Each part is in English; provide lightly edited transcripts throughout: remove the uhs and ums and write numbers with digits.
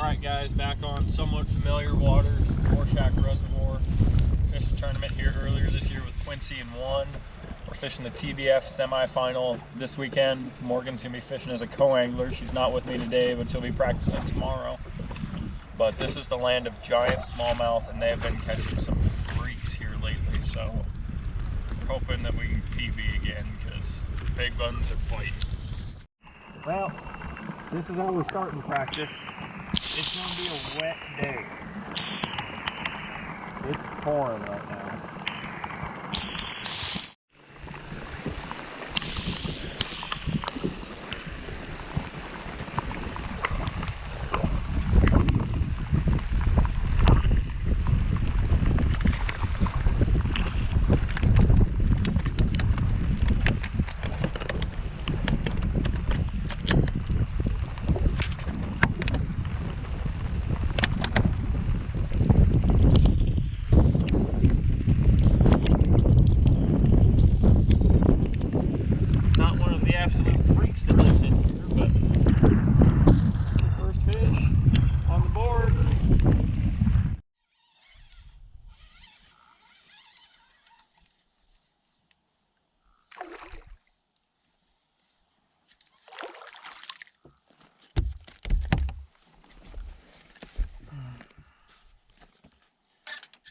Alright guys, back on somewhat familiar waters, Dworshak reservoir. Fished a tournament here earlier this year with Quincy and won. We're fishing the TBF semifinal this weekend. Morgan's gonna be fishing as a co-angler. She's not with me today, but she'll be practicing tomorrow. But this is the land of giant smallmouth, and they have been catching some freaks here lately, so we're hoping that we can PB again, because big ones are biting. Well, this is how we're starting practice. It's going to be a wet day. It's pouring right now.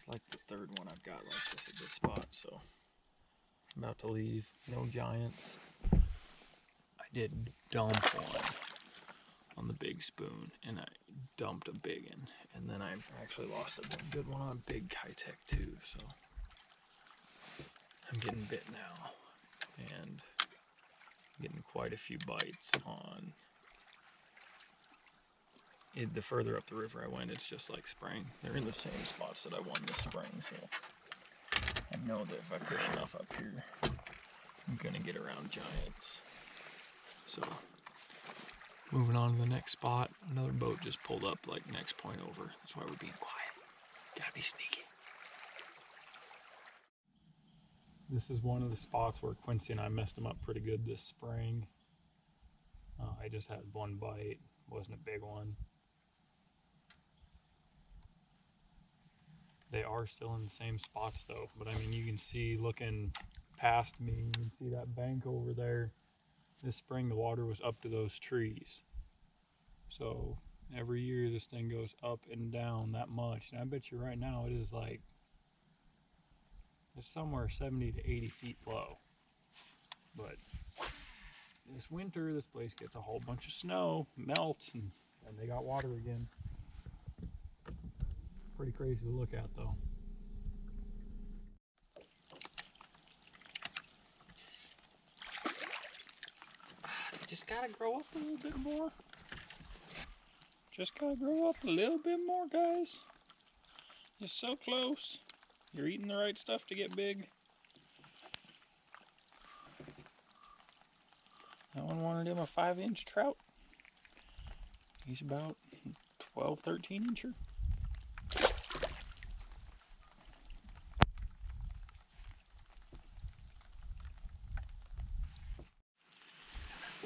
Like the third one I've got like this at this spot, so I'm about to leave. No giants. I did dump one on the big spoon, and I dumped a big one, and then I actually lost a good one on a big Kitech too, so I'm getting bit now, and getting quite a few bites on it. The further up the river I went, it's just like spring. They're in the same spots that I won this spring, so I know that if I fish enough up here, I'm gonna get around giants. So, moving on to the next spot. Another boat just pulled up like next point over. That's why we're being quiet. Gotta be sneaky. This is one of the spots where Quincy and I messed them up pretty good this spring. I just had one bite, wasn't a big one. They are still in the same spots though, but I mean, you can see looking past me, you can see that bank over there. This spring the water was up to those trees. So every year this thing goes up and down that much. And I bet you right now it is like, it's somewhere 70 to 80 feet low. But this winter, this place gets a whole bunch of snow, melts, and they got water again. Pretty crazy to look at though. You just gotta grow up a little bit more. Just gotta grow up a little bit more, guys. You're so close. You're eating the right stuff to get big. That one wanted him a 5-inch trout. He's about 12, 13 incher.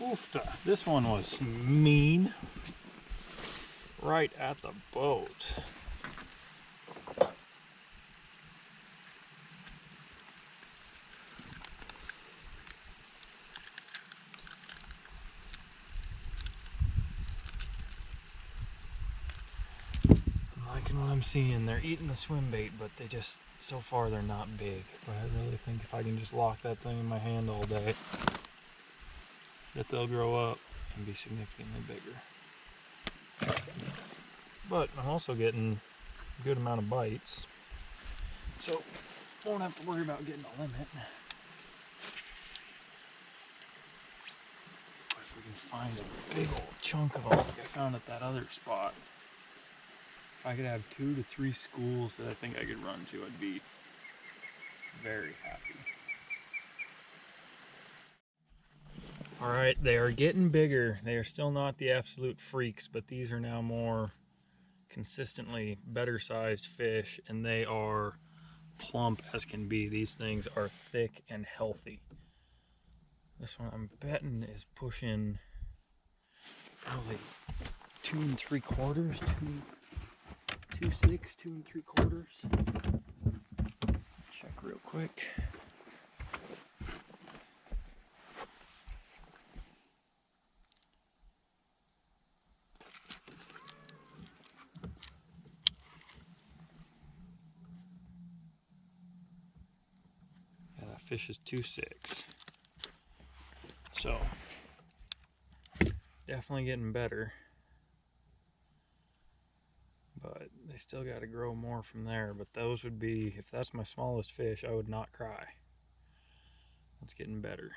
Oofta, this one was mean. Right at the boat. I'm liking what I'm seeing. They're eating the swim bait, but they just, so far they're not big. But I really think if I can just lock that thing in my hand all day, that they'll grow up and be significantly bigger. But I'm also getting a good amount of bites, so won't have to worry about getting a limit. But if we can find a big old chunk of them like I found at that other spot, if I could have 2 to 3 schools that I think I could run to, I'd be very happy. Alright, they are getting bigger. They are still not the absolute freaks, but these are now more consistently better sized fish, and they are plump as can be. These things are thick and healthy. This one I'm betting is pushing probably 2 3/4, 2.6, 2 3/4. Check real quick. Yeah, that fish is 2.6. So definitely getting better, but they still got to grow more from there. But those would be, if that's my smallest fish, I would not cry. It's getting better.